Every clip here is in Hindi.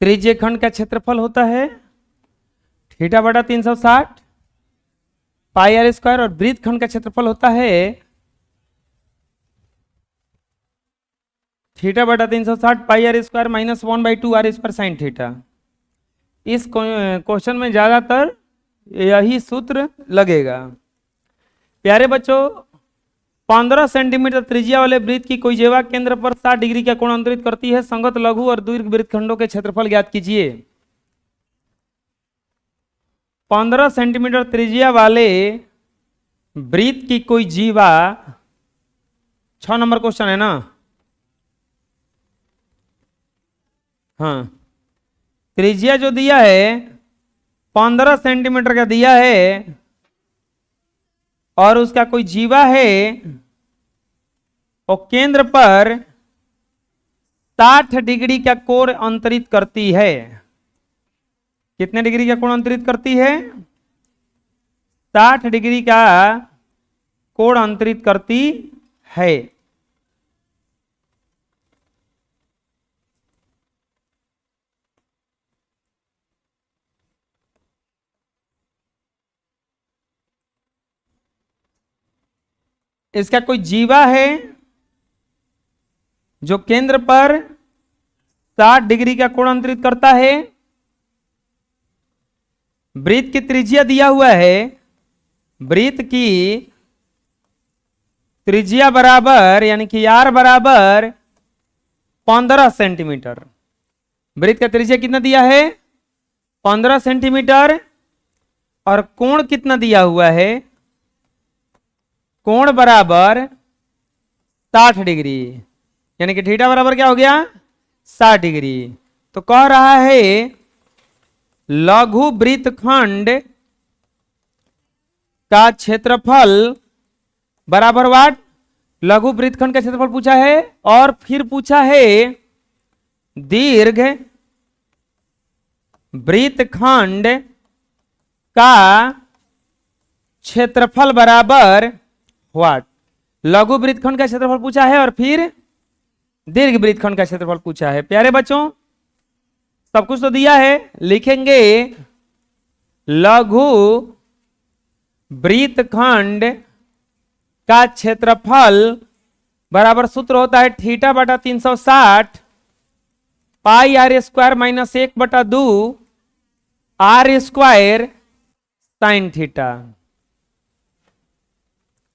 त्रिज्य खंड का क्षेत्रफल होता है थीटा बटा 360 पाई आर स्क्वायर, और वृत्त खंड का क्षेत्रफल होता है थीटा बटा 360 pi R square minus 1/2 R square sine theta. इस क्वेश्चन में ज्यादातर यही सूत्र लगेगा। प्यारे बच्चों, 15 सेंटीमीटर त्रिज्या वाले वृत्त की कोई जेवा केंद्र पर 60 डिग्री का कोण अंतरित करती है। संगत लघु और दीर्घ वृत्त खंडों के क्षेत्रफल ज्ञात कीजिए। 15 सेंटीमीटर त्रिज्या वाले वृत्त की कोई जीवा, 6 नंबर क्वेश्चन है ना। हाँ, त्रिज्या जो दिया है 15 सेंटीमीटर का दिया है, और उसका कोई जीवा है और केंद्र पर 60 डिग्री का कोण अंतरित करती है। कितने डिग्री का कोण अंतरित करती है? 60 डिग्री का कोण अंतरित करती है। इसका कोई जीवा है जो केंद्र पर 60 डिग्री का कोण अंतरित करता है। वृत्त की त्रिज्या दिया हुआ है, वृत्त की त्रिज्या बराबर यानी कि आर बराबर 15 सेंटीमीटर। वृत्त का त्रिज्या कितना दिया है? 15 सेंटीमीटर। और कोण कितना दिया हुआ है? कोण बराबर 60 डिग्री, यानी कि थीटा बराबर क्या हो गया? 60 डिग्री। तो कह रहा है लघु वृत्तखंड का क्षेत्रफल बराबर वाट? लघु वृत्तखंड का क्षेत्रफल पूछा है, और फिर पूछा है दीर्घ वृत्तखंड का क्षेत्रफल बराबर वाट। लघु वृत्तखंड का क्षेत्रफल पूछा है और फिर दीर्घ वृत्तखंड का क्षेत्रफल पूछा है। प्यारे बच्चों, सब कुछ तो दिया है, लिखेंगे लघु वृत्तखंड का क्षेत्रफल बराबर सूत्र होता है थीटा बटा 360 pi R square minus 1/2 R square sine theta.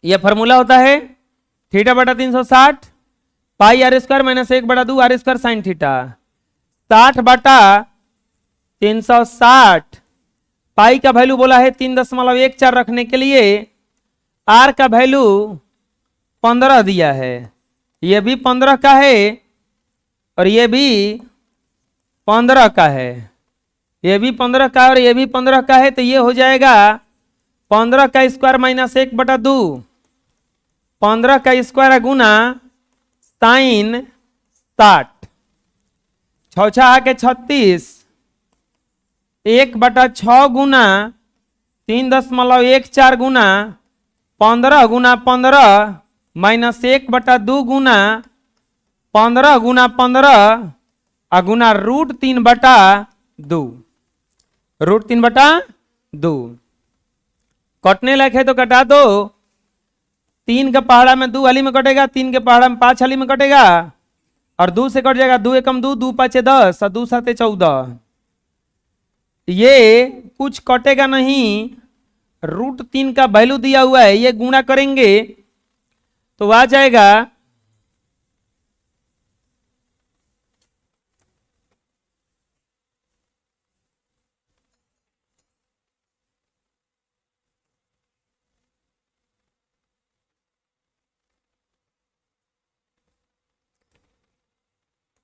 यह फॉर्मूला होता है थीटा बटा 360 pi R square minus 1/2 R square sine theta. 60 बटा 360, पाई का वैल्यू बोला है 3.14 रखने के लिए, आर का वैल्यू 15 दिया है। यह भी 15 का है और यह भी 15 का है, यह भी 15 का और यह भी 15 का है। तो यह हो जाएगा 15 का स्क्वायर माइनस 1/2, 15 का स्क्वायर गुना साइन 60, 6 के 36, 1/6 गुना 3.14 गुना 15 गुना 15 माइनस 1/2 गुना 15 गुना 15 गुना √3/2। √3/2 कटने लायक है तो कटा दो। 3 का पहाड़ा में 2 हाली में कटेगा, 3 के पहाड़ा में 5 हाली में कटेगा, और 2 से कट जाएगा। 2 एकम 2, 2 5 10 और 2 7 14। ये कुछ कटेगा नहीं, √3 का वैल्यू दिया हुआ है, ये गुणा करेंगे तो आ जाएगा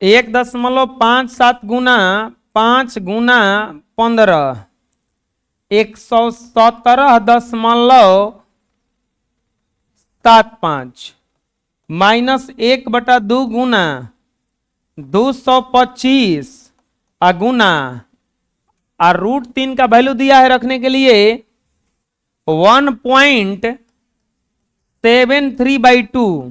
1.57 गुना 5 गुना 15, 117.75 माइनस 1/2 गुना 225 गुना √3 का वैल्यू दिया है रखने के लिए 1.73/2,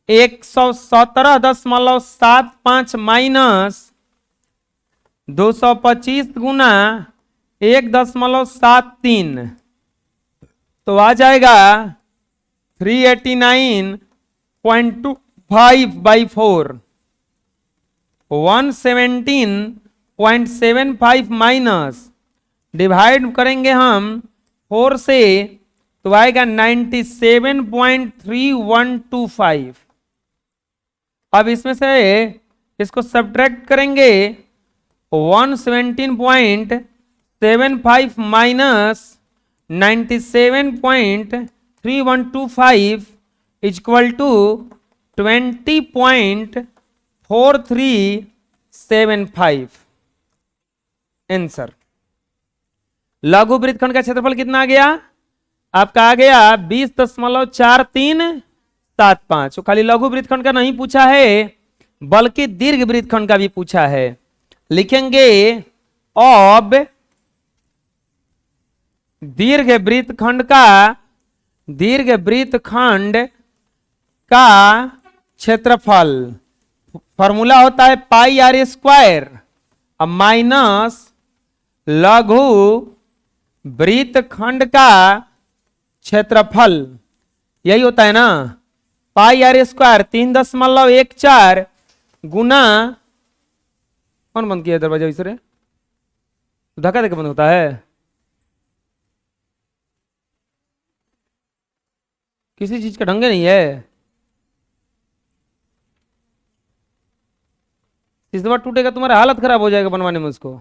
117.75 माइनस 225 गुना 1.73 तो आ जाएगा 389.25/4। 117.75 माइनस डिवाइड करेंगे हम 4 से तो आएगा 97.3125। अब इसमें से इसको सब्ट्रैक्ट करेंगे 117.75 माइनस 97.3125 इक्वल टू 20.4375। आंसर लघु वृत्तखंड का क्षेत्रफल कितना आ गया? आपका आ गया 20.4375। तो खाली लघु वृत्तखंड का नहीं पूछा है बल्कि दीर्घ वृत्तखंड का भी पूछा है। लिखेंगे अब दीर्घ वृत्तखंड का क्षेत्रफल फॉर्मूला होता है पाई आर स्क्वायर माइनस लघु वृत्तखंड का क्षेत्रफल, यही होता है ना, पाई आर स्क्वायर 3.14 गुना, कौन बंद किया दरवाजा इसे? धक्का देकर बंद होता है? किसी चीज का ढंग नहीं है। इस बार टूटेगा तुम्हारा हालत खराब हो जाएगा बनवाने में उसको।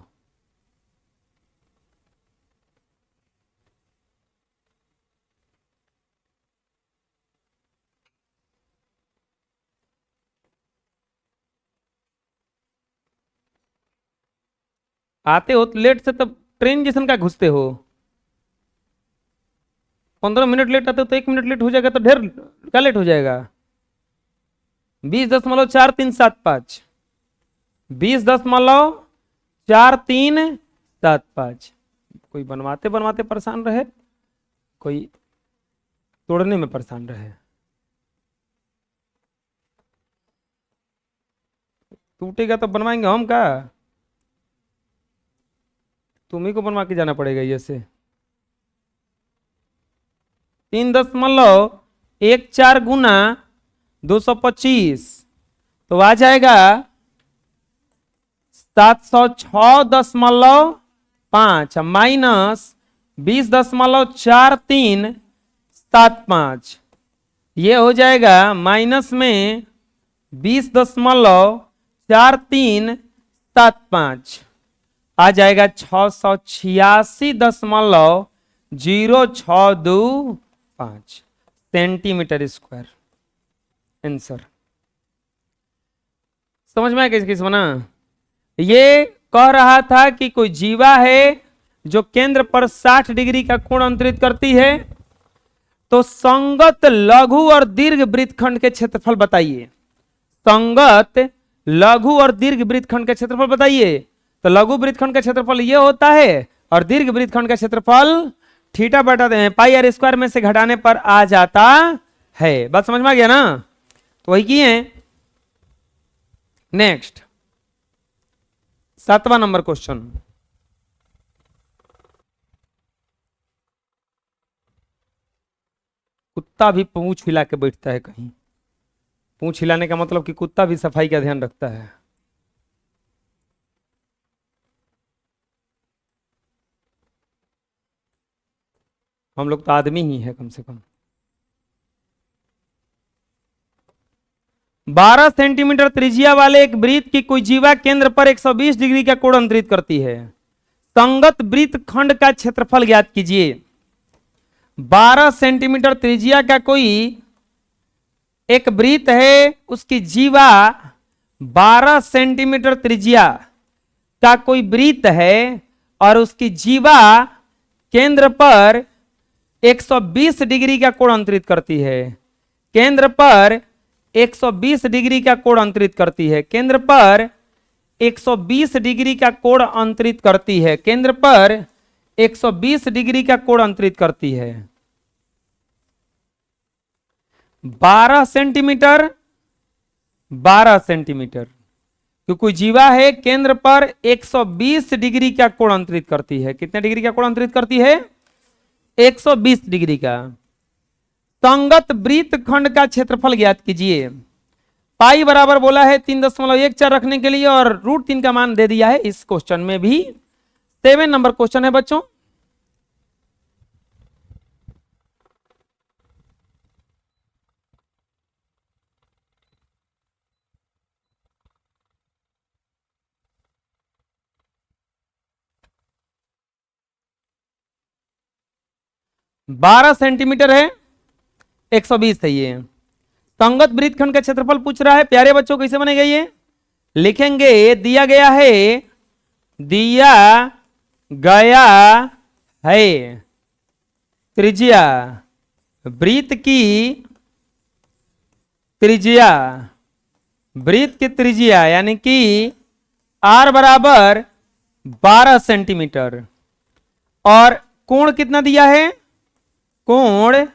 आते हो लेट से तब ट्रेन जैसन का घुसते हो। 15 मिनट लेट आते हो तो 1 मिनट लेट हो जाएगा तो ढेर क्या लेट हो जाएगा। 20.4375 20.4375। कोई बनवाते बनवाते परेशान रहे, कोई तोड़ने में परेशान रहे। टूटेगा तो बनवाएंगे हम का? तुम्ही को बनवा के जाना पड़ेगा। ये से 3.14 गुना 225 तो आ जाएगा 706.5 माइनस 20.4375। ये हो जाएगा माइनस में 20.4375 आ जाएगा 686.0625 सेंटीमीटर स्क्वायर। आंसर समझ में आया कैसे कैसे बना? ये कह रहा था कि कोई जीवा है जो केंद्र पर 60 डिग्री का कोण अंतरित करती है, तो संगत लघु और दीर्घ वृत्तखंड के क्षेत्रफल बताइए। संगत लघु और दीर्घ वृत्तखंड का क्षेत्रफल बताइए। तो लघु वृत्तखंड का क्षेत्रफल ये होता है और दीर्घ वृत्तखंड का क्षेत्रफल थीटा बटा पाई आर स्क्वायर में से घटाने पर आ जाता है। बात समझ में आ गया ना? तो वही किए। नेक्स्ट 7वां नंबर क्वेश्चन। कुत्ता भी पूंछ हिला के बैठता है कहीं। पूंछ हिलाने का मतलब कि कुत्ता भी सफाई का ध्यान रखता है। हम लोग तो आदमी ही है कम से कम। 12 सेंटीमीटर त्रिज्या वाले एक वृत्त की कोई जीवा केंद्र पर 120 डिग्री का कोण अंतरित करती है। संगत वृत्तखंड का क्षेत्रफल ज्ञात कीजिए। 12 सेंटीमीटर त्रिज्या का कोई एक वृत्त है, उसकी जीवा 12 सेंटीमीटर त्रिज्या का कोई वृत्त है और उसकी जीवा केंद्र पर 120 डिग्री का कोण अंतरित करती है। केंद्र पर 120 डिग्री का कोण अंतरित करती है। केंद्र पर 120 डिग्री का कोण अंतरित करती है। केंद्र पर 120 डिग्री का कोण अंतरित करती है। 12 सेंटीमीटर 12 सेंटीमीटर कि कोई जीवा है केंद्र पर 120 डिग्री का कोण अंतरित करती है। कितने डिग्री का कोण अंतरित करती है? 120 डिग्री का। संगत वृत्तखंड का क्षेत्रफल ज्ञात कीजिए। पाई बराबर बोला है 3.14 रखने के लिए और √3 का मान दे दिया है इस क्वेश्चन में भी। 7 नंबर क्वेश्चन है बच्चों। बारह सेंटीमीटर है, 120 है ये। संगत वृत्तखंड का क्षेत्रफल पूछ रहा है। प्यारे बच्चों कैसे बनेगा ये? लिखेंगे दिया गया है त्रिज्या, वृत्त की त्रिज्या, वृत्त की त्रिज्या यानी कि r बराबर 12 सेंटीमीटर। और कोण कितना दिया है? कोण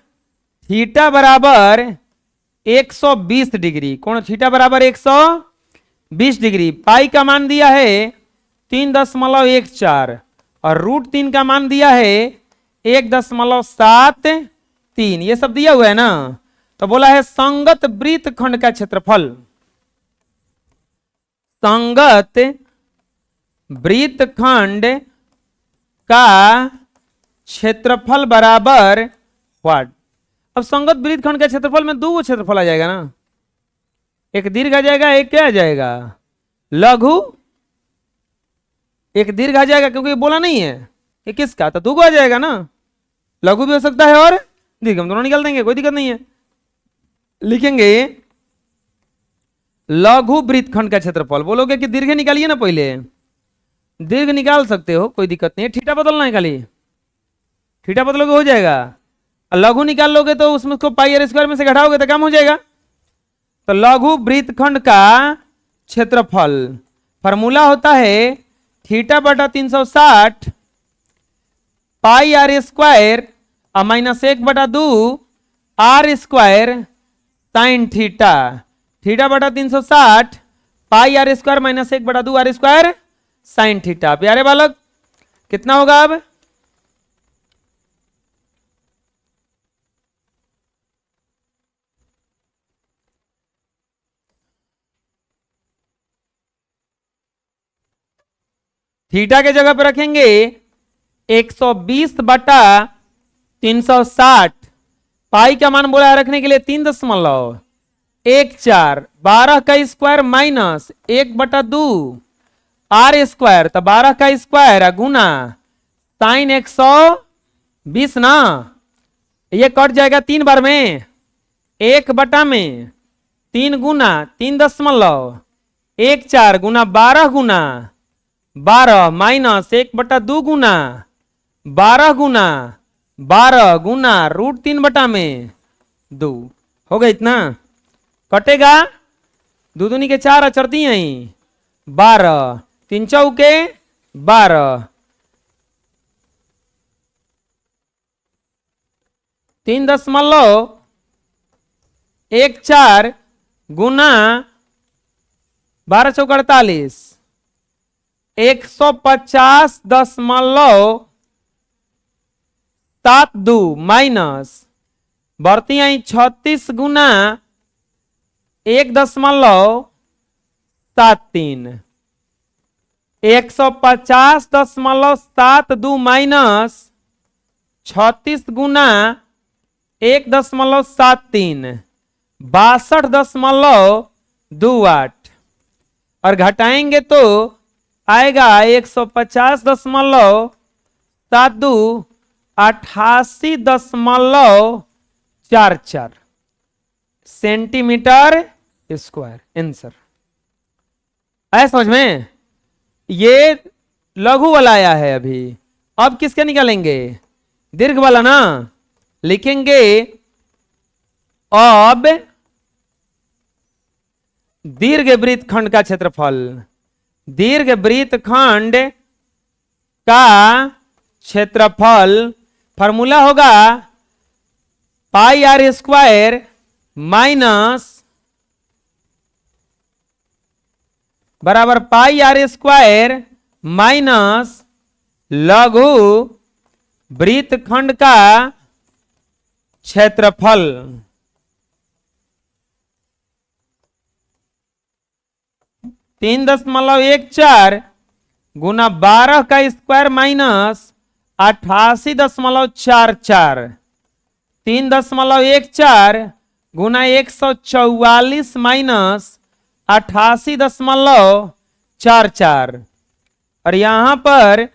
थीटा बराबर 120 डिग्री। कोण थीटा बराबर 120 डिग्री। पाई का मान दिया है 3.14 और √3 का मान दिया है 1.73। ये सब दिया हुआ है ना। तो बोला है संगत वृत्तखंड का क्षेत्रफल, संगत वृत्तखंड का क्षेत्रफल बराबर व्हाट? अब संगत वृत्तखंड का क्षेत्रफल में दो क्षेत्रफल आ जाएगा ना, एक दीर्घ आ जाएगा, एक क्या आ जाएगा? लघु। एक दीर्घ आ जाएगा क्योंकि बोला नहीं है कि किसका, तो दो आ जाएगा ना। लघु भी हो सकता है और दीर्घ, हम दोनों निकाल देंगे, कोई दिक्कत नहीं है। लिखेंगे लघु वृत्तखंड का क्षेत्रफल। बोलोगे कि दीर्घ निकालिए ना, पहले दीर्घ निकाल सकते हो, कोई दिक्कत नहीं है। थीटा बदलना है खाली, थीटा बदलोगे हो जाएगा। लघु निकाल लोगे तो उसमें उसको πr² में से घटाओगे तो कम हो जाएगा। तो लघु वृत्तखंड का क्षेत्रफल फॉर्मूला होता है थीटा बटा 360 πr² -1/2 r² sine theta. Theta बटा 360 πr² -1/2 r² साइन थीटा। प्यारे बालक कितना होगा अब? थीटा के जगह पर रखेंगे 120 बटा 360। पाई का मान बोला है रखने के लिए 3.14। 12 का स्क्वायर माइनस 1/2 r², तो 12 का स्क्वायर गुना साइन 120 ना। ये कट जाएगा 3 बार में, 1 बटा में 3 गुना 3.14 गुना 12 गुना 12 माइनस 1/2 गुना 12 गुना 12 गुना √3 बटा में 2 हो गया। इतना कटेगा, दो दूनी के 4 अचरती हैं 12, 3 चौके 12, 3.14 गुना 12 चौक 48, 150.72 माइनस बढ़ती आई 36 गुना 1.73, 150.72 माइनस 36 गुना 1.73 62.28 और घटाएंगे तो आएगा 150.72 88.44 सेंटीमीटर स्क्वायर। आंसर आया समझ में? ये लघु वाला आया है अभी। अब किसके निकालेंगे? दीर्घ वाला ना। लिखेंगे अब दीर्घ वृत्तखंड का क्षेत्रफल, दीर्घ वृत्तखंड का क्षेत्रफल फॉर्मूला होगा πr² माइनस बराबर पाई आर स्क्वायर माइनस लघु वृत्तखंड का क्षेत्रफल। 3.14 गुना 12 का स्क्वायर माइनस 88.44। 3.14 गुना 144 माइनस 88.44 और यहां पर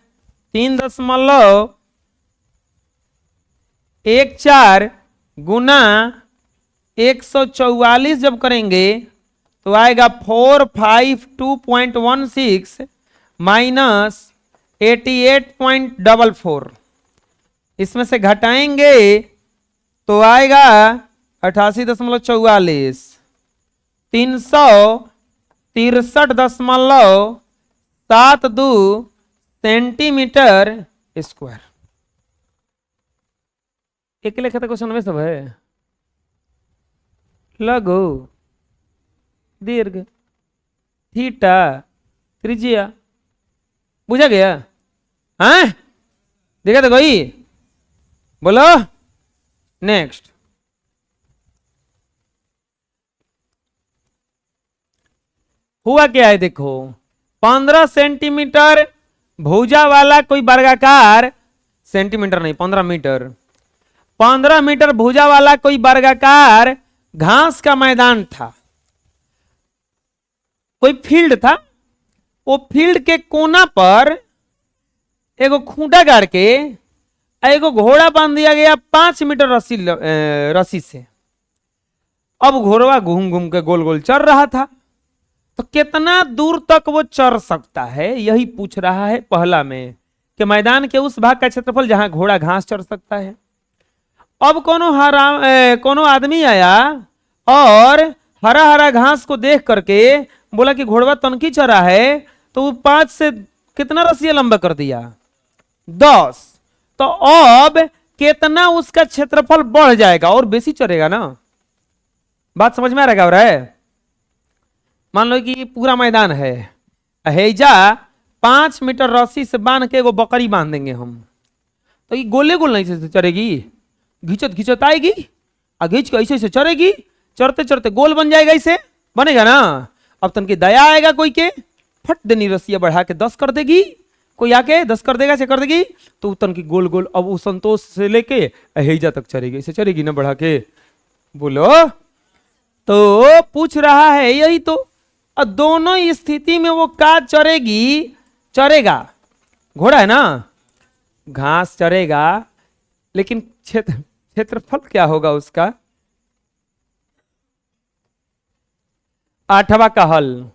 3.14 गुना 144 जब करेंगे तो आएगा 452.16 माइनस 88.44। इसमें से घटाएंगे तो आएगा 88.44 363.72 सेंटीमीटर स्क्वायर। एक लिखा था क्वेश्चन में सब है। लघु दीर्घ थीटा त्रिज्या बुझा गया? हाँ देखा था कोई? बोलो नेक्स्ट। हुआ क्या है देखो, 15 सेंटीमीटर भुजा वाला कोई वर्गाकार, सेंटीमीटर नहीं 15 मीटर, 15 मीटर भुजा वाला कोई वर्गाकार घास का मैदान था, कोई फील्ड था। वो फील्ड के कोना पर एगो खूंटा गाड़ के एगो घोड़ा बांध दिया गया 5 मीटर रस्सी से। अब घोड़ा घूम घूम के गोल गोल चल रहा था, तो कितना दूर तक वो चढ़ सकता है यही पूछ रहा है पहला में, कि मैदान के उस भाग का क्षेत्रफल जहां घोड़ा घास चढ़ सकता है। अब कोनो आदमी आया और हरा हरा घास को देख करके बोला कि घोड़वा तनकी चरा है, तो वो 5 से कितना रस्सियां लंबा कर दिया? 10। तो अब कितना उसका क्षेत्रफल बढ़ जाएगा और बेसी चढ़ेगा ना। बात समझ में आ रहा है? मान लो कि पूरा मैदान है, हेजा 5 मीटर रस्सी से बांध के एगो बकरी बांध देंगे हम, तो ये गोले गोल नहीं से चढ़ेगी, घिंचत घिंचत आएगी और घिंच के ऐसे चढ़ेगी, चढ़ते चढ़ते गोल बन जाएगा, ऐसे बनेगा ना। अब तनकी दया आएगा कोई के, फट देनी रस्सिया बढ़ा के 10 कर देगी, कोई आके 10 कर देगा से कर देगी, तो तनकी गोल गोल अब वो संतोष से लेके हेजा तक चढ़ेगी, ऐसे चढ़ेगी ना बढ़ा के। बोलो तो पूछ रहा है यही तो, दोनों स्थिति में वो का चरेगी? चरेगा, घोड़ा है ना, घास चरेगा, लेकिन क्षेत्रफल क्या होगा उसका? 8वां का हल,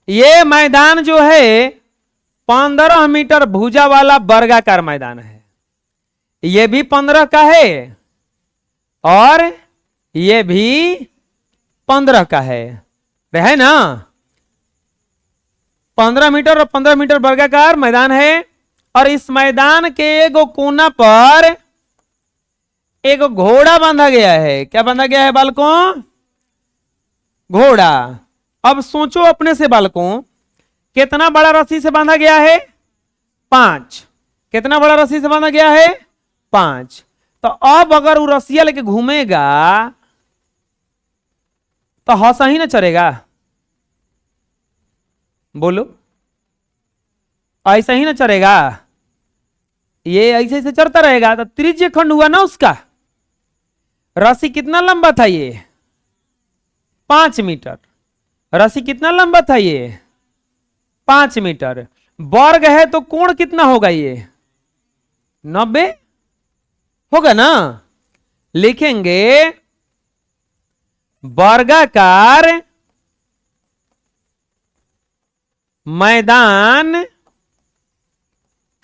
ये मैदान जो है 15 मीटर भुजा वाला वर्गाकार मैदान है, ये भी 15 का है और ये भी 15 का है ना। 15 मीटर और 15 मीटर वर्गाकार मैदान है और इस मैदान के एगो कोना पर एगो घोड़ा बांधा गया है। क्या बांधा गया है बालकों? घोड़ा। अब सोचो अपने से बालकों, कितना बड़ा रस्सी से बांधा गया है? 5। कितना बड़ा रस्सी से बांधा गया है? 5। तो अब अगर वो रस्सिया लेके घूमेगा तो हंसा ही ना चलेगा? बोलो ऐसा ही ना चलेगा? ये ऐसे ऐसे चलता रहेगा तो त्रिज्य खंड हुआ ना उसका। रस्सी कितना लंबा था? ये 5 मीटर। रस्सी कितना लंबा था? ये 5 मीटर। वर्ग है तो कोण कितना होगा? ये 90 होगा ना। लिखेंगे वर्गाकार मैदान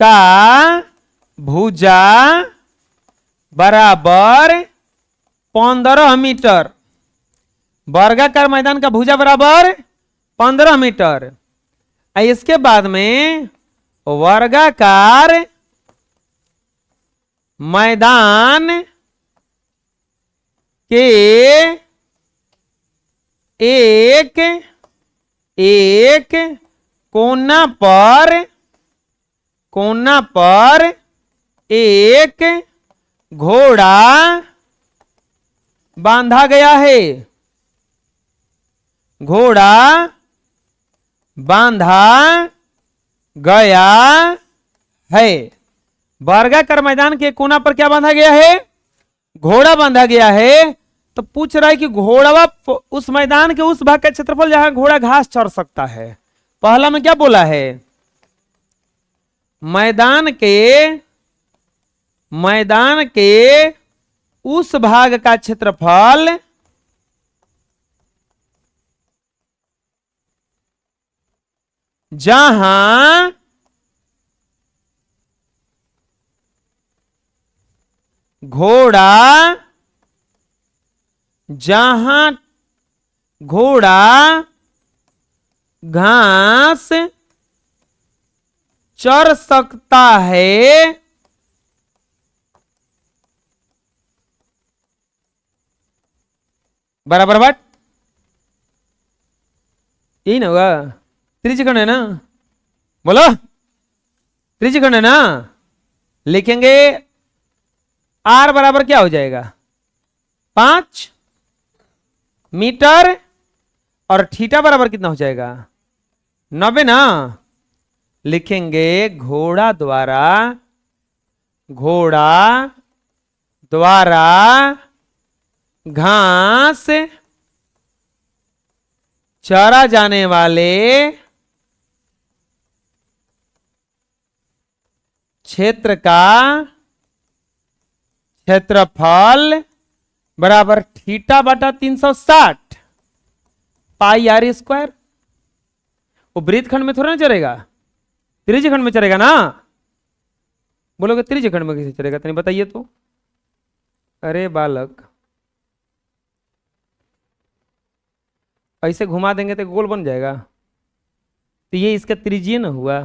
का भुजा बराबर 15 मीटर। वर्गाकार मैदान का भुजा बराबर 15 मीटर। इसके बाद में वर्गाकार मैदान के एक एक कोना पर एक घोड़ा बांधा गया है। घोड़ा बांधा गया है। वर्गाकार मैदान के कोना पर क्या बांधा गया है? घोड़ा बांधा गया है। तो पूछ रहा है कि घोड़ा उस मैदान के उस भाग का क्षेत्रफल जहां घोड़ा घास चर सकता है। पहला में क्या बोला है? मैदान के उस भाग का क्षेत्रफल जहां घोड़ा घास चर सकता है, बराबर बट यही ना होगा। त्रिज्यखंड है ना, बोलो त्रिज्यखंड है ना। लिखेंगे आर बराबर क्या हो जाएगा? 5 मीटर और थीटा बराबर कितना हो जाएगा? 90 ना। लिखेंगे घोड़ा द्वारा घास चरा जाने वाले क्षेत्र का क्षेत्रफल बराबर थीटा बटा 360 पाई आर स्क्वायर। वो वृत्तखंड में थोड़ा ना चलेगा, त्रिज्यखंड में चलेगा ना। बोलोगे त्रिज्यखंड में कैसे चलेगा? तनी बताइए तो। अरे बालक, ऐसे घुमा देंगे तो गोल बन जाएगा। तो ये इसका त्रिज्य न हुआ।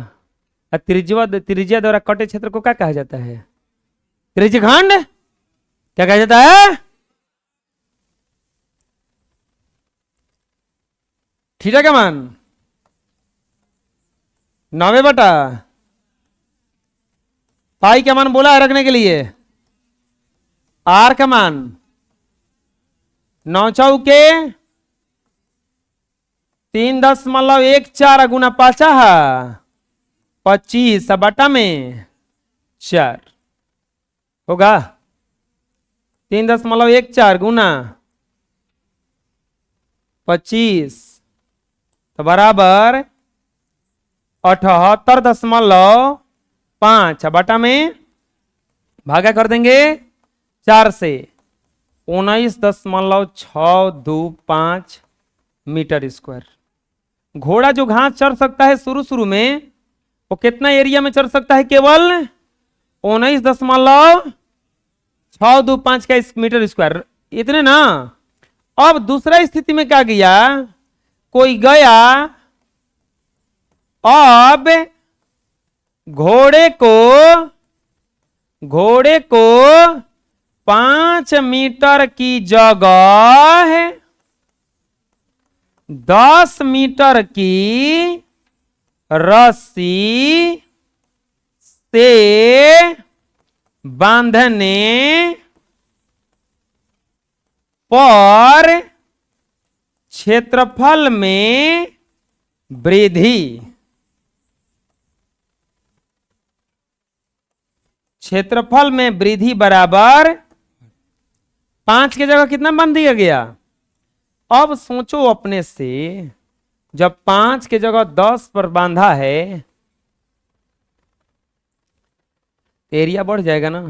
और त्रिज्या द्वारा कटे क्षेत्र को क्या कहा जाता है? त्रिज्यखंड। क्या कहा जाता है? थीटा का मान 90 बटा पाई का मान बोला है रखने के लिए। आर का मान 9 चौके 3.14 गुना 5 25 बटा में 4 होगा। 3.14 गुना 25 तो बराबर 78.5 बटा में भागा कर देंगे 4 से। 19.625 मीटर स्क्वायर। घोड़ा जो घास चर सकता है शुरू में, वो कितना एरिया में चर सकता है? केवल 19.625 का मीटर स्क्वायर, इतने ना। अब दूसरा स्थिति में क्या गया? कोई गया अब घोड़े को 5 मीटर की जगह 10 मीटर की रस्सी से बांधने पर क्षेत्रफल में वृद्धि। क्षेत्रफल में वृद्धि बराबर 5 की जगह कितना बांध दिया गया? अब सोचो अपने से, जब 5 की जगह 10 पर बांधा है, एरिया बढ़ जाएगा ना,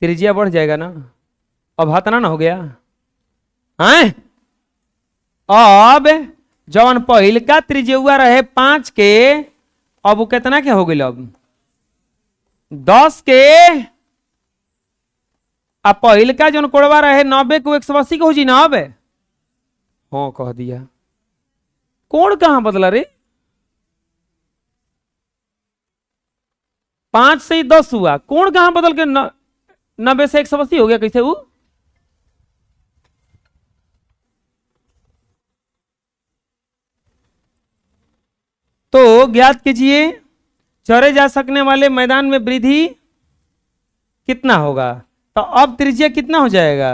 त्रिज्या बढ़ जाएगा ना। अब हतना ना हो गया हैं? अब जवन पहिल का त्रिज्या रहे 5 के, अब वो कितना के हो गई? अब 10 के। अब पहिल का जवन कोड़वा रहे 90 को 180 को हो जी ना। अब हाँ कह दिया। कोण कहां बदला रे? 5 से 10 हुआ, कोण कहां बदल के 90 से 180 हो गया? कैसे वो? तो ज्ञात कीजिए चौड़े जा सकने वाले मैदान में वृद्धि कितना होगा। तो अब त्रिज्या कितना हो जाएगा,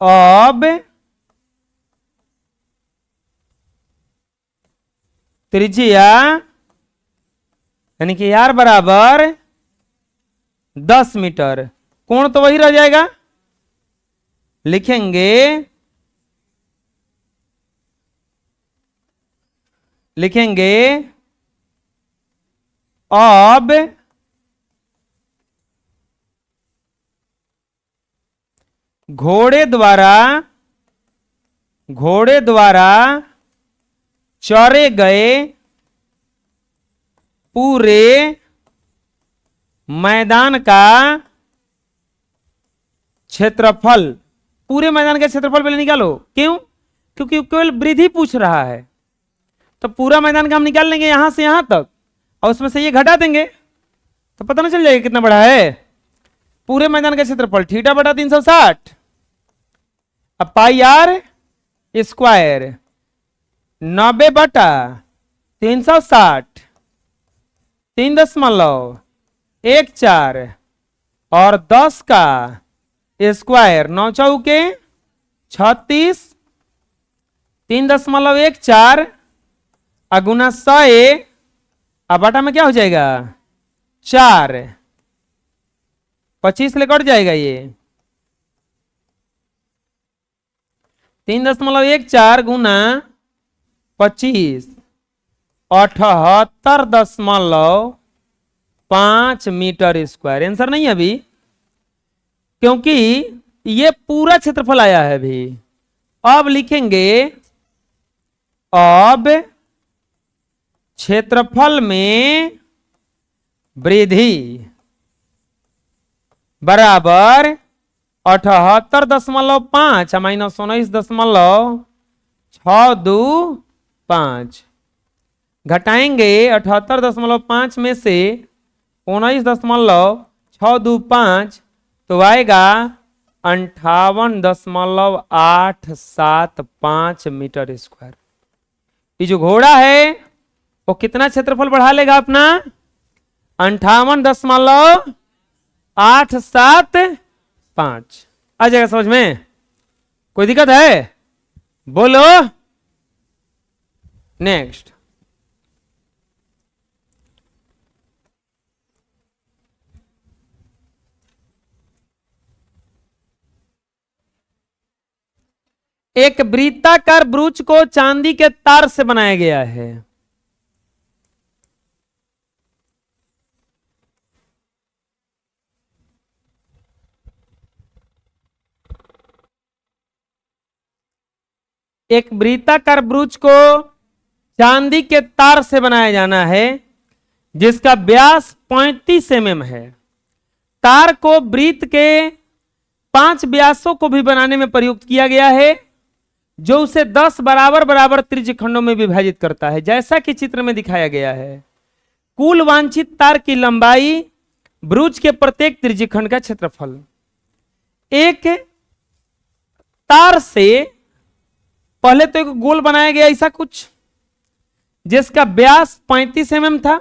अब त्रिज्या यानी कि r बराबर 10 मीटर, कोण तो वही रह जाएगा, लिखेंगे अब घोड़े द्वारा चरे गए पूरे मैदान का क्षेत्रफल, पूरे मैदान का क्षेत्रफल पहले निकालो। क्यों? क्योंकि केवल वृद्धि पूछ रहा है, तो पूरा मैदान का हम निकाल लेंगे यहां से यहां तक, और उसमें से ये घटा देंगे तो पता ना चल जाएगा कितना बड़ा है। पूरे मैदान का क्षेत्रफल थीटा बटा 360, अब पाई r स्क्वायर 90 बटा 360 3.14 और 10 का स्क्वायर 9 चौके 36 3.14 अगुना 100 अब बटा में क्या हो जाएगा 4, 25 ले कट जाएगा ये 3.14 गुना 25 78.5 मीटर स्क्वायर। आंसर नहीं है अभी, क्योंकि ये पूरा क्षेत्रफल आया है अभी। अब लिखेंगे अब क्षेत्रफल में वृद्धि बराबर 78.5 माइनस 19.625 घटाएंगे 78.5 में से 19.625 तो आएगा 58.875 मीटर स्क्वायर। ये जो घोड़ा है वो कितना क्षेत्रफल बढ़ा लेगा अपना 58.875। आ जाएगा समझ में? कोई दिक्कत है? बोलो। नेक्स्ट, एक वृत्ताकार ब्रूच को चांदी के तार से बनाया गया है। एक वृत्ताकार ब्रूच को चांदी के तार से बनाया जाना है जिसका व्यास 35 mm है। तार को वृत्त के 5 व्यासों को भी बनाने में प्रयुक्त किया गया है जो उसे 10 बराबर बराबर त्रिज्यखंडों में विभाजित करता है, जैसा कि चित्र में दिखाया गया है। कुल वांछित तार की लंबाई ब्रूच के प्रत्येक त्रिज्यखंड का क्षेत्रफल। एक तार से पहले तो एक गोल बनाया गया ऐसा कुछ जिसका व्यास 35 mm था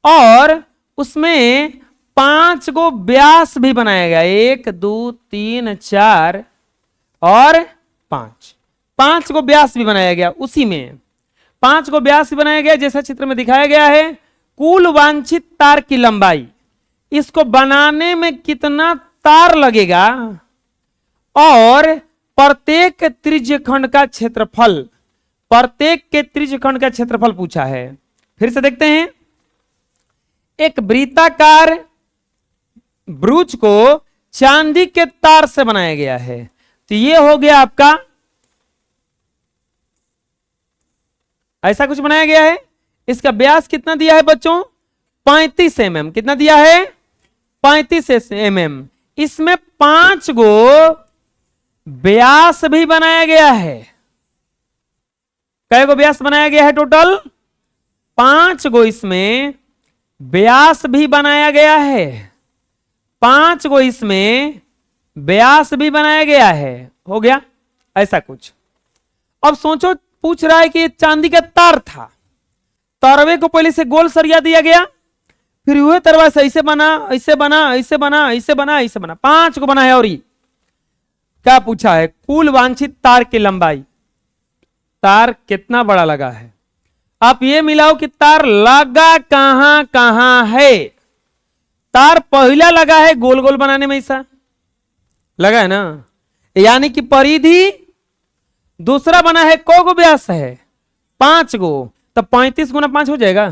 और उसमें 5 गो व्यास भी बनाया गया, 1 2 3 4 और 5 गो व्यास भी बनाया गया। उसी में 5 गो व्यास भी बनाया गया जैसा चित्र में दिखाया गया है। कुल वांछित तार की लंबाई, इसको बनाने में कितना तार लगेगा और प्रत्येक त्रिज्यखंड का क्षेत्रफल, प्रत्येक के त्रिज्यखंड का क्षेत्रफल पूछा है। फिर से देखते हैं। एक वृत्ताकार ब्रूच को चांदी के तार से बनाया गया है, तो ये हो गया आपका ऐसा कुछ बनाया गया है। इसका व्यास कितना दिया है बच्चों 35 mm। कितना दिया है 35 mm। इसमें 5 गो व्यास भी बनाया गया है। कै गो व्यास बनाया गया है टोटल 5 गो इसमें व्यास भी बनाया गया है। 5 गो इसमें व्यास भी बनाया गया है। हो गया ऐसा कुछ। अब सोचो, पूछ रहा है कि चांदी का तार था तरवे को पहले से गोल सरिया दिया गया, फिर वह तरवा से ऐसे बना, ऐसे बना, ऐसे बना, ऐसे बना, ऐसे बना, 5 को बना है। और क्या पूछा है? कुल वांछित तार की लंबाई, तार कितना बड़ा लगा है। आप ये मिलाओ कि तार लगा कहां कहां है। तार पहला लगा है गोल गोल बनाने में, ऐसा लगा है ना, यानी कि परिधि। दूसरा बना है को गो व्यास है? 5 गो, तब 35 गुना 5 हो जाएगा,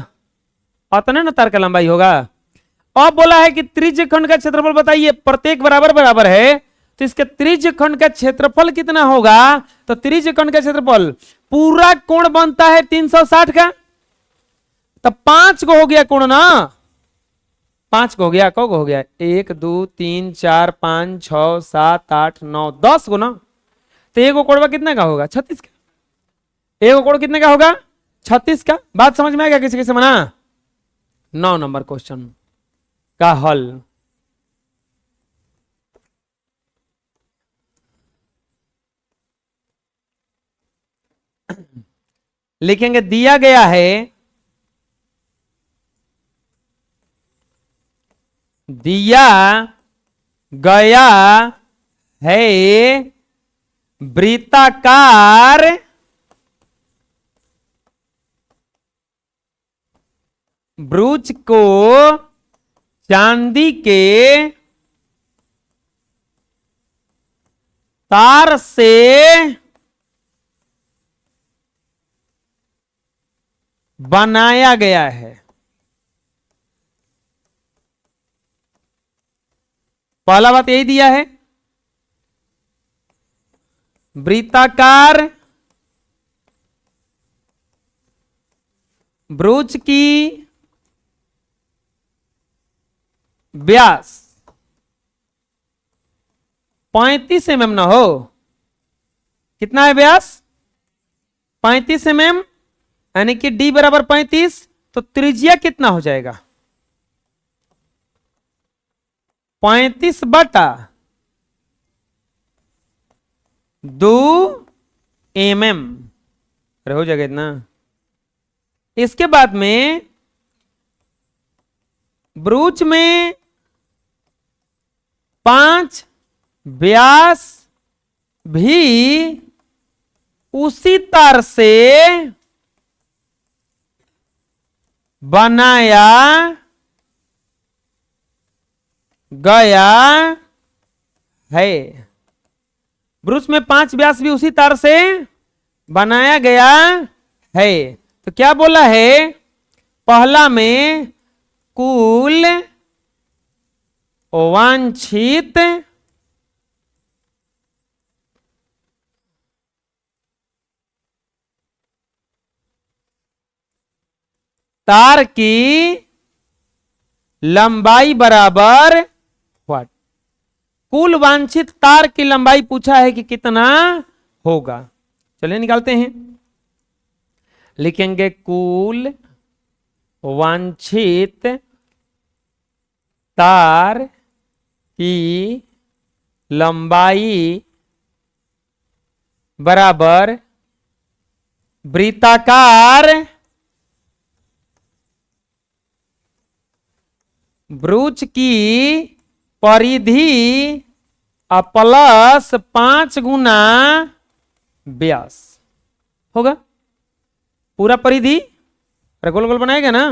उतना ना तार का लंबाई होगा। अब बोला है कि त्रिज्य खंड का क्षेत्रफल बताइए, प्रत्येक बराबर बराबर है, तो इसके त्रिज्य खंड का क्षेत्रफल कितना होगा? तो त्रिज्य खंड का क्षेत्रफल, पूरा कोण बनता है 360 का, तब 5 को हो गया कोण ना, 5 को हो गया, को हो गया 1 2 3 4 5 6 7 8 9 10 को ना, तो एक कोण कितने का होगा? 36 का। एक कोण कितने का होगा? 36 का। बात समझ में आ गया किसी किसी मना? 9 नंबर क्वेश्चन का हल। लिखेंगे दिया गया है, दिया गया है वृत्ताकार ब्रूच को चांदी के तार से बनाया गया है। पहला बात यही दिया है, वृत्ताकार ब्रूच की व्यास 35 mm ना हो, कितना है व्यास? 35 mm, यानी कि d बराबर 35, तो त्रिज्या कितना हो जाएगा? 35 बटा 2 mm, अरे हो जाएगा इतना। इसके बाद में ब्रूच में 5 व्यास भी उसी तार से बनाया गया है। ब्रूच में 5 व्यास भी उसी तार से बनाया गया है। तो क्या बोला है? पहला में कुल वांछित तार की लंबाई बराबर व्हाट? कुल वांछित तार की लंबाई पूछा है कि कितना होगा। चलिए निकालते हैं। लिखेंगे कुल वांछित तार की लंबाई बराबर वृत्ताकार ब्रूच की परिधि प्लस 5 गुना व्यास होगा। पूरा परिधि, अरे गोल गोल बनाएगा ना,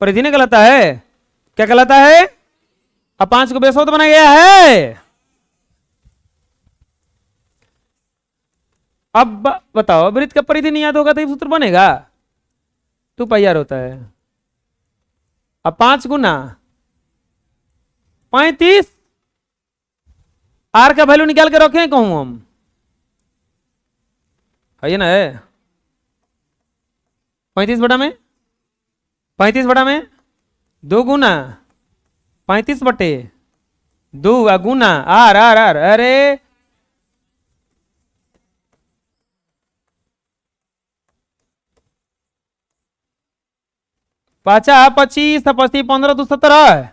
परिधि नहीं कहलाता है, क्या कहलाता है? अब 5 को बेसो तो बनाया गया है। अब बताओ, वृत्त का परिधि नहीं याद होगा तो ये सूत्र बनेगा? 2 पाई r होता है। अब 5 गुना 35, आर का वैल्यू निकाल के रखें कहूं हम, है ना? है 35 बटा में 2 गुना 35 बटे 2 गुना आर आर आर, अरे पाचा 25 25 15 2 17,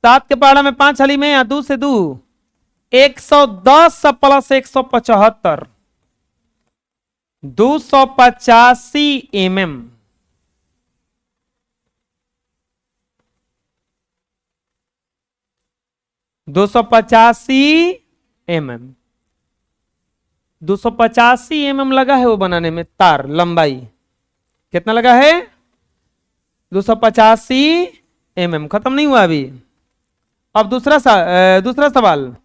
7 के पहाड़ा में 5 हली में 2 से 2 110 प्लस 175 285 mm। 285 mm। 285 mm लगा है वो बनाने में, तार लंबाई कितना लगा है? 285 mm। खत्म नहीं हुआ अभी। अब दूसरा सवाल।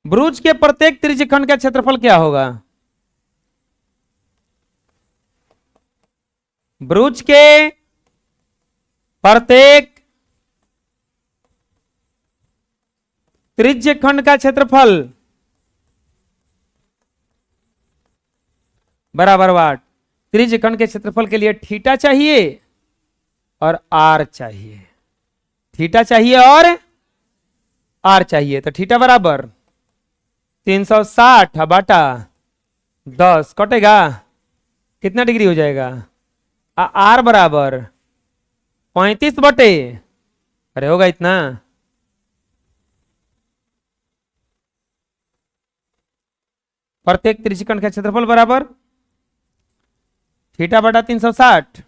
ब्रुज के प्रत्येक त्रिज्यखंड का क्षेत्रफल क्या होगा? ब्रुज के प्रत्येक त्रिज्यखंड का क्षेत्रफल बराबर वाट। त्रिज्यखंड के क्षेत्रफल के लिए थीटा चाहिए और आर चाहिए। थीटा चाहिए और आर चाहिए। तो थीटा बराबर 360 बटा 10 कटेगा, कितना डिग्री हो जाएगा? आर बराबर 35 बटे, अरे होगा इतना, प्रत्येक त्रिज्यखंड का क्षेत्रफल बराबर थीटा बटा 360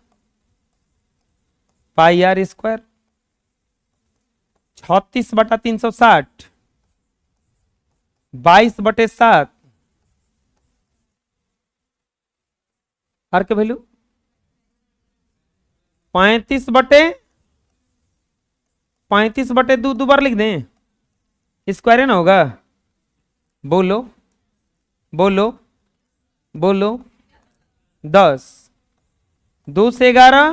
पाई आर स्क्वायर। 36 बटा 360 22 बटे 7। आर के वैल्यू 35 बटे दो बार लिख दें, स्क्वायर है ना होगा। बोलो बोलो बोलो। 10 2 से 11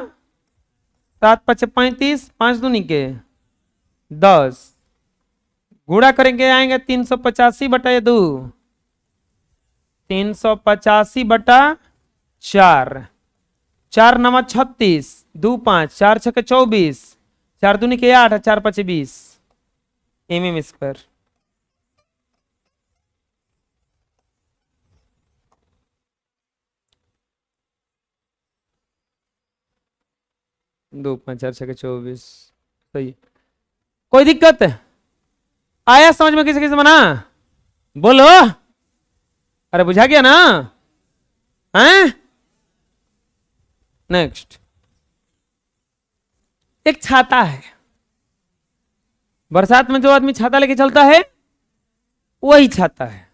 7 5 35 5 दूनी के 10 गुणा करेंगे आएंगे 385 बटा 2, 385 बटा 4, 4 9 36 2 5 4 6 24 4 दूनी के 8 4 5 20 mm स्क्वायर। दो 5 4 6 24 सही। कोई दिक्कत आया समझ में? किसी किसी बना बोलो। अरे बुझा गया ना? हैं? नेक्स्ट, एक छाता है। बरसात में जो आदमी छाता लेके चलता है वही छाता है।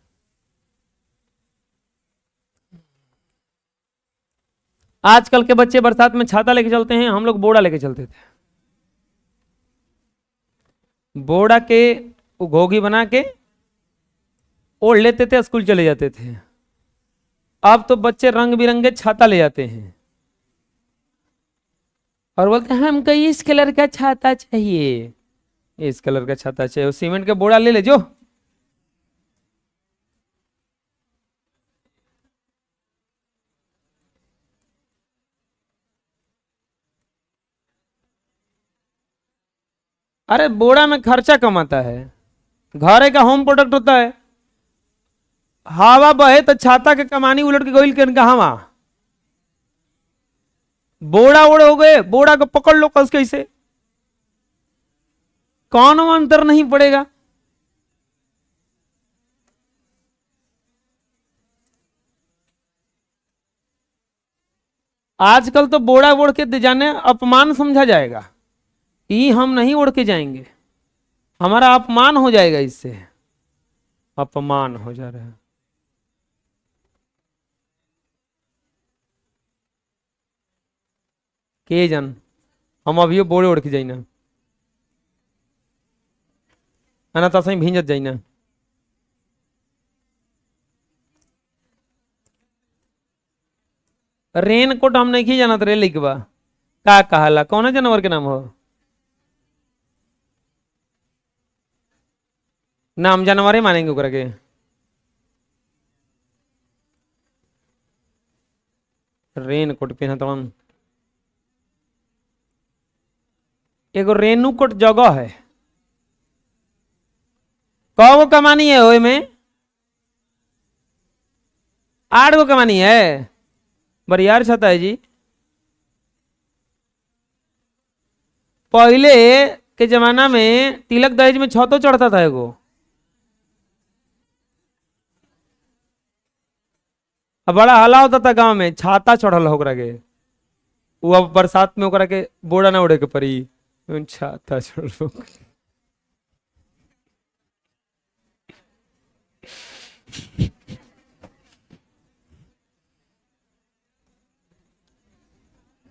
आजकल के बच्चे बरसात में छाता लेके चलते हैं, हम लोग बोड़ा लेके चलते थे। बोड़ा के घोगी बना के ओढ़ लेते थे, स्कूल चले जाते थे। अब तो बच्चे रंग बिरंगे छाता ले जाते हैं और बोलते हैं हमको इस कलर का छाता चाहिए, इस कलर का छाता चाहिए। सीमेंट का बोड़ा ले ले जो। अरे बोड़ा में खर्चा कम आता है, घरे का होम प्रोडक्ट होता है। हवा बहे तो छाता के कमानी उलट के गोइल के हवा। बोड़ा ओढ़ हो गए, बोड़ा को पकड़ लो कस कैसे, कौन अंतर नहीं पड़ेगा। आजकल तो बोड़ा ओढ़ के जाने अपमान समझा जाएगा, ये हम नहीं ओढ़ के जाएंगे, हमारा अपमान हो जाएगा। इससे अपमान हो जा रहा है। के जन हम अभी बोड़े ओढ़ के जाइना, है तो सही भींजत जाइना। रेन कोट हम नहीं जाना तो रे लिखबा का कहला, कौन जानवर के नाम हो? नाम जानवर ही मानेंगे ओकरा के। रेन कोट पहना तो एगो रेनू कोट जगह है, कौ कमानी है ओए में? 8 गो कमानी है। बरियार छता है जी। पहले के जमाना में तिलक दहेज में छतो चढ़ता था एगो, अब बड़ा हला होता था गांव में, छाता चढ़ल होकरा के। वो अब बरसात में ओकरा के बोड़ा ना उड़े के पड़ी। छाता छोड़ो।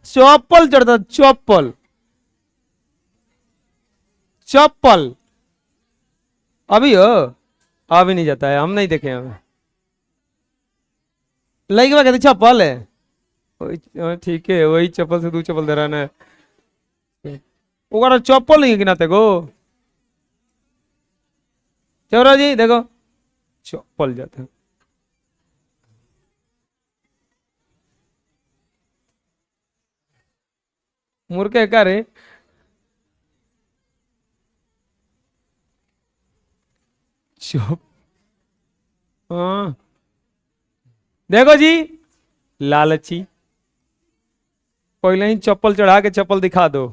चप्पल चढ़ता, चप्पल चप्पल अभी हो, अभी नहीं जाता है, हम नहीं देखे हमें। लड़की कहते चप्पल है, ठीक है, वही चप्पल से दो चप्पल दे रहा है। ओकरा चप्पल नहीं गिनाते गो। चौरा जी देखो, चप्पल जाते मुर्गे का रे। चुप। हाँ देखो जी, लालची, पहले ही चप्पल चढ़ा के चप्पल दिखा दो।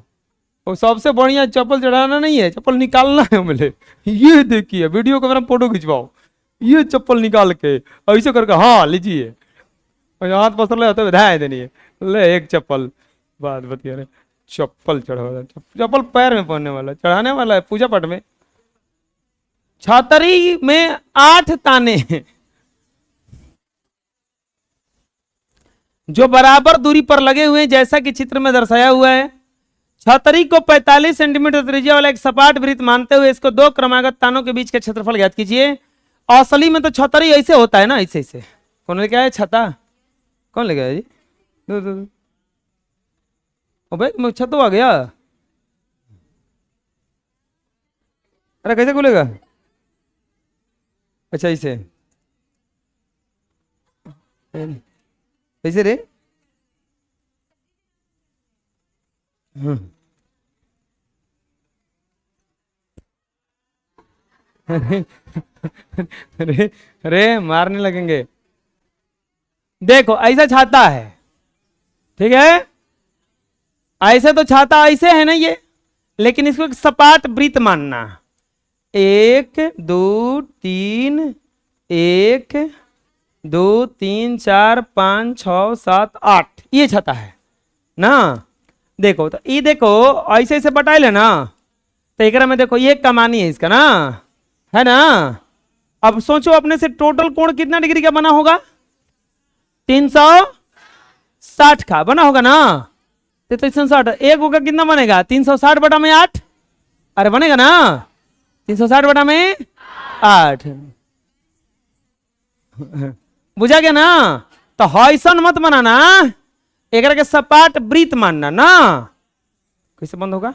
और सबसे बढ़िया चप्पल चढ़ाना नहीं है, चप्पल निकालना है हमले। ये देखिए वीडियो कैमरा में फोटो खिंचवाओ, ये चप्पल निकाल के ऐसे करके, हाँ लीजिए, और हाथ पसर ले होते विधाए देनी है। ले एक चप्पल, बात बतिया रहे, चप्पल चढ़ा, चप्पल पैर में पहनने वाला, चढ़ाने वाला है पूजा पाठ में। छतरी में 8 ताने हैं जो बराबर दूरी पर लगे हुए हैं, जैसा कि चित्र में दर्शाया हुआ है। छतरी को 45 सेंटीमीटर त्रिज्या वाला एक सपाट वृत्त मानते हुए इसको 2 क्रमागत तानों के बीच के क्षेत्रफल ज्ञात कीजिए। असली में तो छतरी ऐसे होता है ना, ऐसे ऐसे। कौन लेके आया छता? कौन लेके आया जी? दो। अबे मैं छत आ गया। अरे कैसे खुलेगा? अच्छा ऐसे, कैसे रे? अरे अरे मारने लगेंगे। देखो ऐसा छाता है, ठीक है, ऐसे तो छाता ऐसे है ना ये, लेकिन इसको एक सपाट वृत्त मानना। 1 2 3, 1 2 3 4 5 6 7 8, ये छाता है ना। देखो तो ये देखो ऐसे ऐसे बटाइल है ना, तो एक में देखो ये कमानी है इसका ना, है ना। अब सोचो अपने से टोटल कोण कितना डिग्री का बना होगा? 360 का बना होगा ना। तो 360 एक होगा कितना बनेगा? 360 बटा में 8, अरे बनेगा ना 360 बटा में 8। बुझा गया ना। तो हॉइसन मत बनाना, एक के सपाट वृत्त मानना ना। कैसे बंद होगा?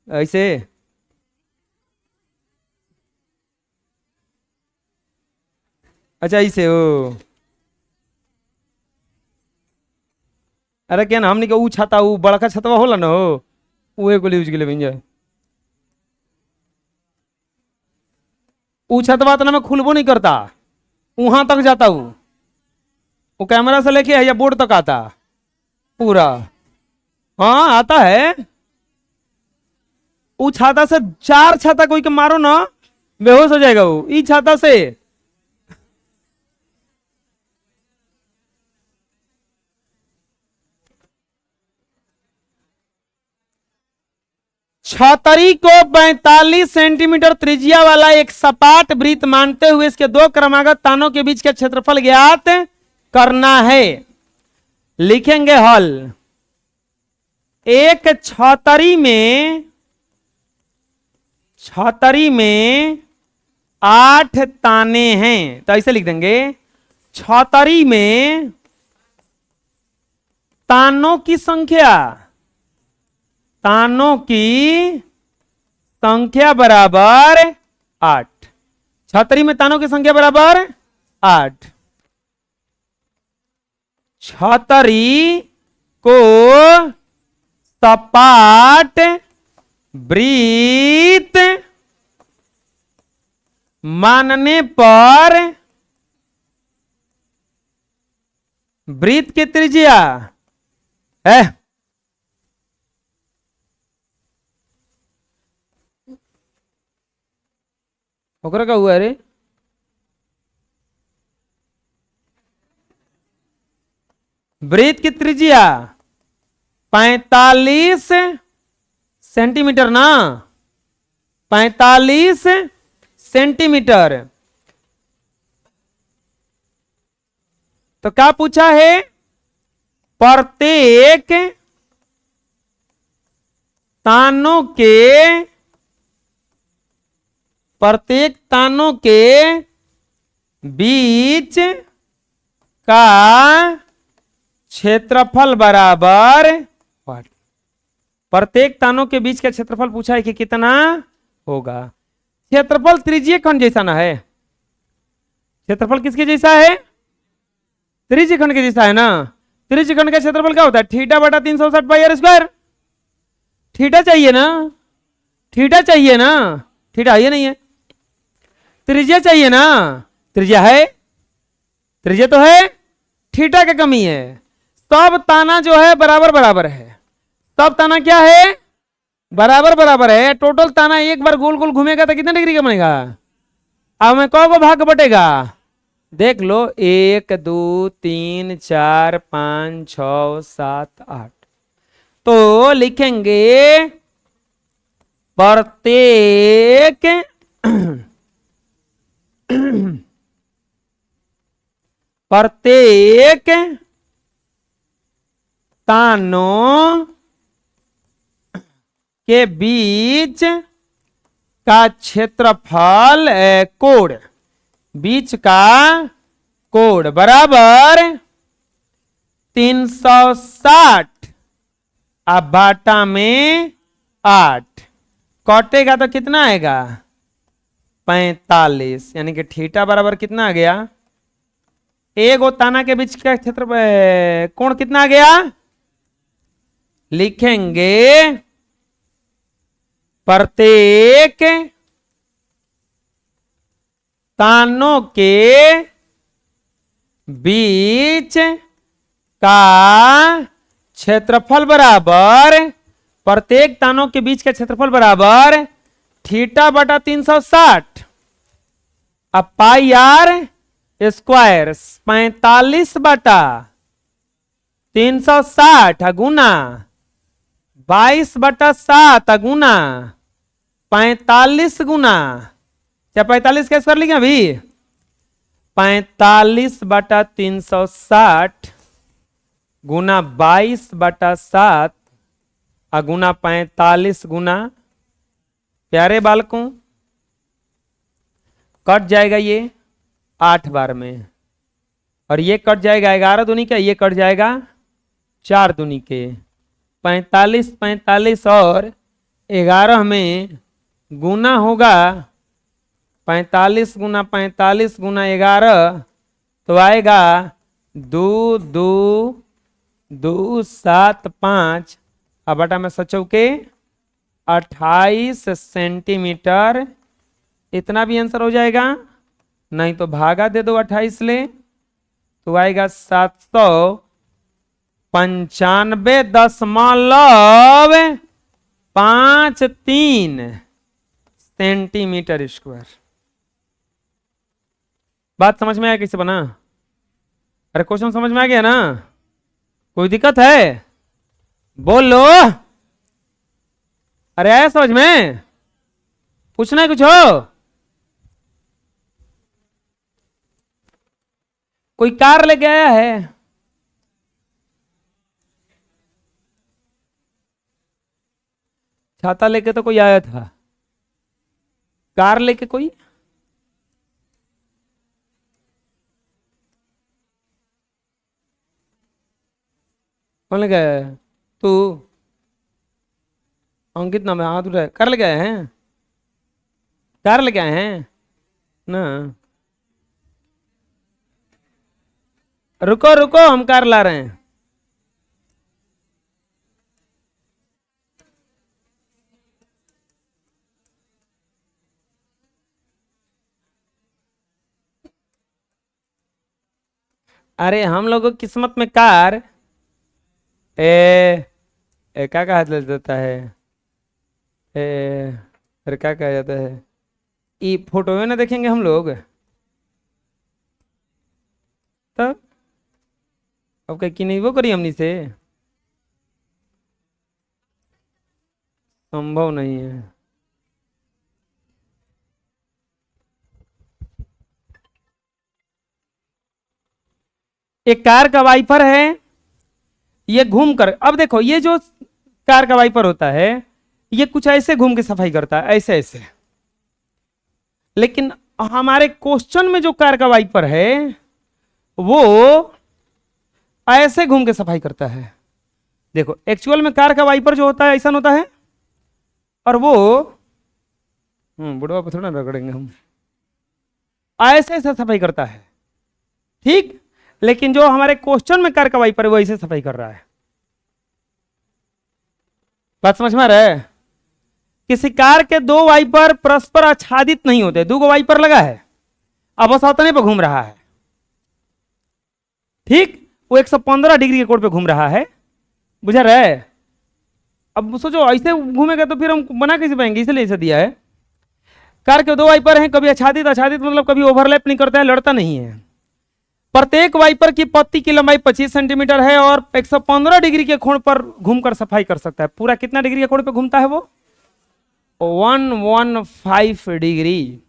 ऐसे। अच्छा ऐसे हो। अरे क्या ना हमने ऊ छाता, ऊ बड़का छतवा होला ना हो, उहे को यूज के लिए बन जाए। ऊ छतवा तो ना मैं खुलबो नहीं करता, वहां तक जाता हूँ, वो कैमरा से लेके है या बोर्ड तक आता पूरा। हाँ आता है। ऊ छाता से 4 छाता कोई के मारो ना, बेहोश हो जाएगा वो। ई छाता से छतरी को 42 सेंटीमीटर त्रिज्या वाला एक सपाट वृत्त मानते हुए इसके 2 क्रमागत तानों के बीच का क्षेत्रफल ज्ञात करना है। लिखेंगे हल। एक छतरी में 8 ताने हैं, तो ऐसे लिख देंगे, छतरी में तानों की संख्या, तानों की संख्या बराबर 8। छतरी में तानों की संख्या बराबर 8। छतरी को सपाट वृत्त मानने पर वृत्त की त्रिज्या है, ओकरा का हुआ रे? वृत्त की त्रिज्या 45 सेंटीमीटर ना, 45 सेंटीमीटर। तो क्या पूछा है, प्रत्येक तानों के बीच का क्षेत्रफल बराबर, प्रत्येक तानों के बीच का क्षेत्रफल पूछा है कि कितना होगा। क्षेत्रफल त्रिज्यीय खंड जैसा ना है, क्षेत्रफल किसके जैसा है, त्रिज्यीय खंड के जैसा है ना। त्रिज्यीय खंड का क्षेत्रफल क्या होता है, थीटा बटा 360 पाई आर स्क्वायर। थीटा चाहिए ना, थीटा चाहिए ना, थीटा है नहीं है। त्रिज्या चाहिए ना, त्रिज्या है, त्रिज्या तो है, थीटा की कमी है। सब ताना जो है बराबर बराबर है, सब ताना क्या है, बराबर बराबर है। टोटल ताना एक बार गोल गोल घूमेगा तो कितने डिग्री का बनेगा, अब में कौ को भाग बटेगा, देख लो 1 2 3 4 5 6 7 8। तो लिखेंगे प्रत्येक प्रत्येक तानों के बीच का क्षेत्रफल कोण, बीच का कोण बराबर 360 अब बाटा में 8, कटेगा तो कितना आएगा 45, यानी कि थीटा बराबर कितना आ गया, एक और ताना के बीच का क्षेत्र कोण कितना आ गया, लिखेंगे प्रत्येक तानों के बीच का क्षेत्रफल बराबर, प्रत्येक तानों के बीच का क्षेत्रफल बराबर थीटा बटा 360 अब पाई आर स्क्वायर 45 बटा 360 गुना 22 बटा 7 गुना 45 गुना, क्या 45 कैसे कर लेंगे अभी, 45 बटा 360 गुना 22 बटा 7 गुना 45 गुना, प्यारे बालकों कट जाएगा ये 8 बार में, और ये कट जाएगा 11 दूनी का, ये कट जाएगा 4 दूनी के, 45 45 और 11 में गुना होगा, 45 गुना 45 गुना 11 तो आएगा 2 2 2 7 5 अब बटा में सचौके 28 सेंटीमीटर, इतना भी आंसर हो जाएगा, नहीं तो भागा दे दो 28 ले तो आएगा 795.53 सेंटीमीटर स्क्वायर। बात समझ में आया कैसे बना, अरे क्वेश्चन समझ में आ गया ना, कोई दिक्कत है बोलो, अरे आया समझ में, पूछना है कुछ हो, कोई कार लेके आया है, छाता लेके तो कोई आया था, कार लेके कोई, कौन लेके आया है, तू, अंकित नाम है, हाथ उठाए, कार लेके आए हैं, कार लेके आए हैं ना, रुको रुको हम कार ला रहे हैं, अरे हम लोगों की किस्मत में कार क्या कहा जाता है, अरे क्या कहा जाता है, ये फोटो में ना देखेंगे हम लोग, तब, अब कहीं की नहीं वो करी हमनी से, संभव नहीं है। एक कार का वाइपर है, ये घूम कर, अब देखो ये जो कार का वाइपर होता है ये कुछ ऐसे घूम के सफाई करता है, ऐसे ऐसे। लेकिन हमारे क्वेश्चन में जो कार का वाइपर है वो ऐसे घूम के सफाई करता है। देखो एक्चुअल में कार का वाइपर जो होता है ऐसा होता है, और वो बुढ़वा पर थोड़ा रगड़ेंगे हम, ऐसे ऐसे सफाई करता है, ठीक। लेकिन जो हमारे क्वेश्चन में कार का वाइपर है वो ऐसे सफाई कर रहा है। बात समझ में आ रहा है? किसी कार के दो वाइपर परस्पर आच्छादित नहीं होते, दो वाइपर लगा है, अब बस उतने पे घूम रहा है, ठीक। वो 115 डिग्री के कोण पे घूम रहा है, बुझा रहा है? अब सोचो ऐसे घूमेगा तो फिर हम बना कैसे पाएंगे, इसलिए ऐसा दिया है। कार के दो वाइपर हैं, कभी आच्छादित आच्छादित मतलब कभी ओवरलैप नहीं करता है, लड़ता नहीं है। प्रत्येक वाइपर की पत्ती की लंबाई 25 सेंटीमीटर है और 115 डिग्री के कोण पर घूमकर सफाई कर सकता है। पूरा कितना डिग्री के कोण पे घूमता है वो? 115 डिग्री।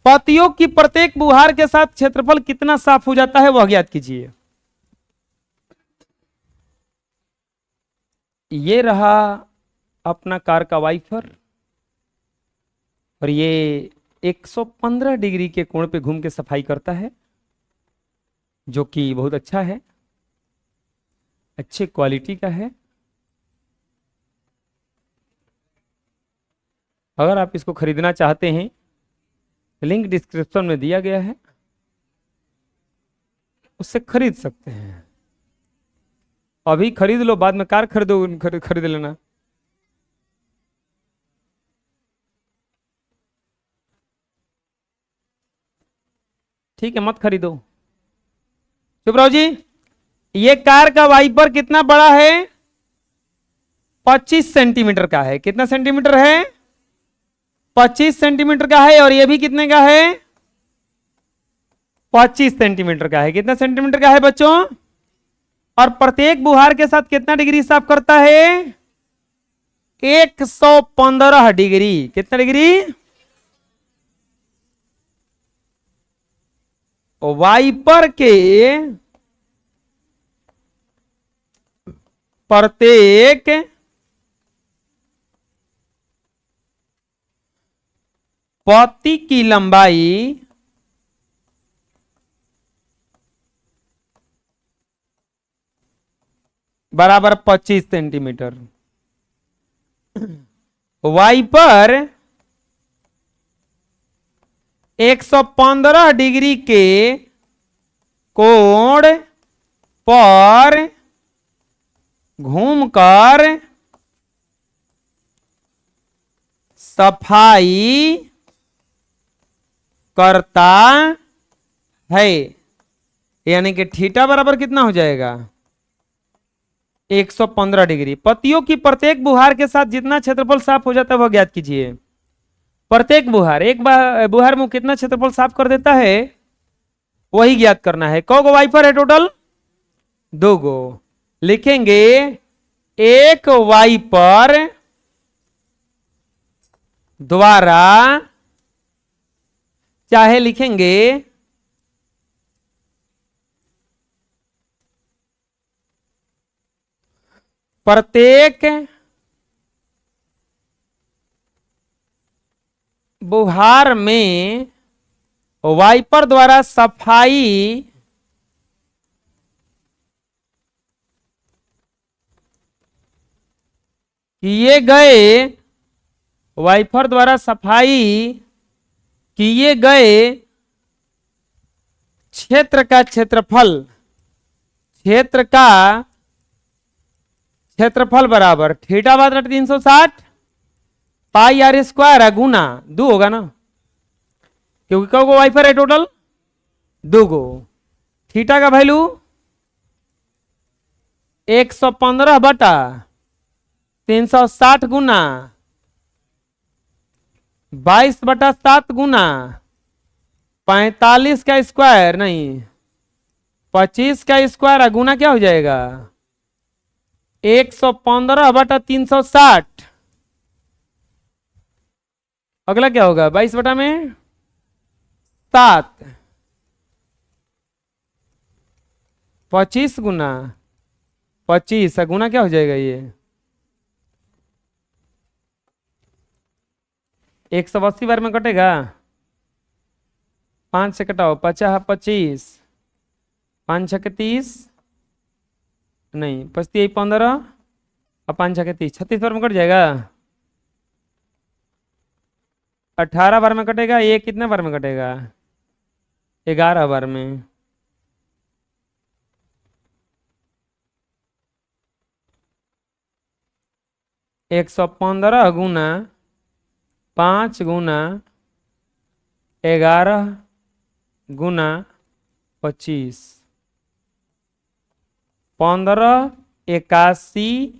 पत्तियों की प्रत्येक बुहार के साथ क्षेत्रफल कितना साफ हो जाता है वह ज्ञात कीजिए। ये रहा अपना कार का वाइपर, और ये 115 डिग्री के कोण पे घूम के सफाई करता है, जो कि बहुत अच्छा है, अच्छे क्वालिटी का है। अगर आप इसको खरीदना चाहते हैं लिंक डिस्क्रिप्शन में दिया गया है, उससे खरीद सकते हैं। अभी खरीद लो, बाद में कार खरीद लेना। ठीक है, मत खरीदो। चुप रहो जी। ये कार का वाइपर कितना बड़ा है? 25 सेंटीमीटर का है। कितना सेंटीमीटर है? 25 सेंटीमीटर का है। और ये भी कितने का है? 25 सेंटीमीटर का है। कितना सेंटीमीटर का है बच्चों? और प्रत्येक बुहार के साथ कितना डिग्री साफ करता है? 115 डिग्री। कितना डिग्री? वाइपर के प्रत्येक पत्ती की लंबाई बराबर 25 सेंटीमीटर। वाइपर 115 डिग्री के कोण पर घूमकर सफाई करता है। यानी कि थीटा बराबर कितना हो जाएगा? 115 डिग्री। पत्तियों की प्रत्येक बुहार के साथ जितना क्षेत्रफल साफ हो जाता है वह ज्ञात कीजिए। प्रत्येक बुहार, एक बुहार में कितना क्षेत्रफल साफ कर देता है वही ज्ञात करना है। कौ गो वाइपर है टोटल? 2 गो। लिखेंगे एक वाइपर द्वारा, चाहे लिखेंगे प्रत्येक बुहार में वाइपर द्वारा सफाई किए गए, वाइपर द्वारा सफाई किए गए क्षेत्र का क्षेत्रफल, क्षेत्र का क्षेत्रफल बराबर थीटा बटा 360 पाई आर स्क्वायर गुना 2 होगा ना, क्योंकि कौ गो वाइपर है टोटल? 2 गो। थीटा का वैल्यू 115 बटा 360 गुना 22 बटा 7 गुना 45 का स्क्वायर, नहीं 25 का स्क्वायर गुना क्या हो जाएगा 115/360। अगला क्या होगा 22/7। 25 गुना 25 गुना क्या हो जाएगा ये 180 बार में कटेगा। 5 से कटाओ 50 25 5 छके 30 नहीं 25 15 और 5 छके 30 36 बार में कट जाएगा। 18 बार में कटेगा। ये कितने बार में कटेगा 11 बार में। एक 115 गुना 5 गुना 11 गुना 25 15 81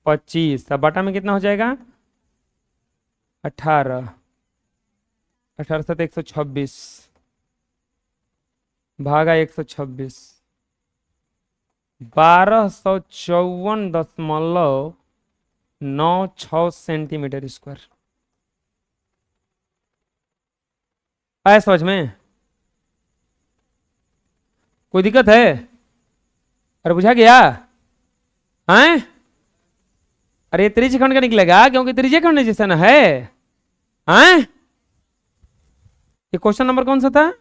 25। अब बटा में कितना हो जाएगा 18 18 से 126 भागा 126 1254.96 सेंटीमीटर स्क्वायर। आया समझ में कोई दिक्कत है। अरे बुझा गया हैं। अरे त्रिज्य खंड का निकलेगा क्योंकि त्रिज्य खंड जैसा ना है हैं। ये क्वेश्चन नंबर कौन सा था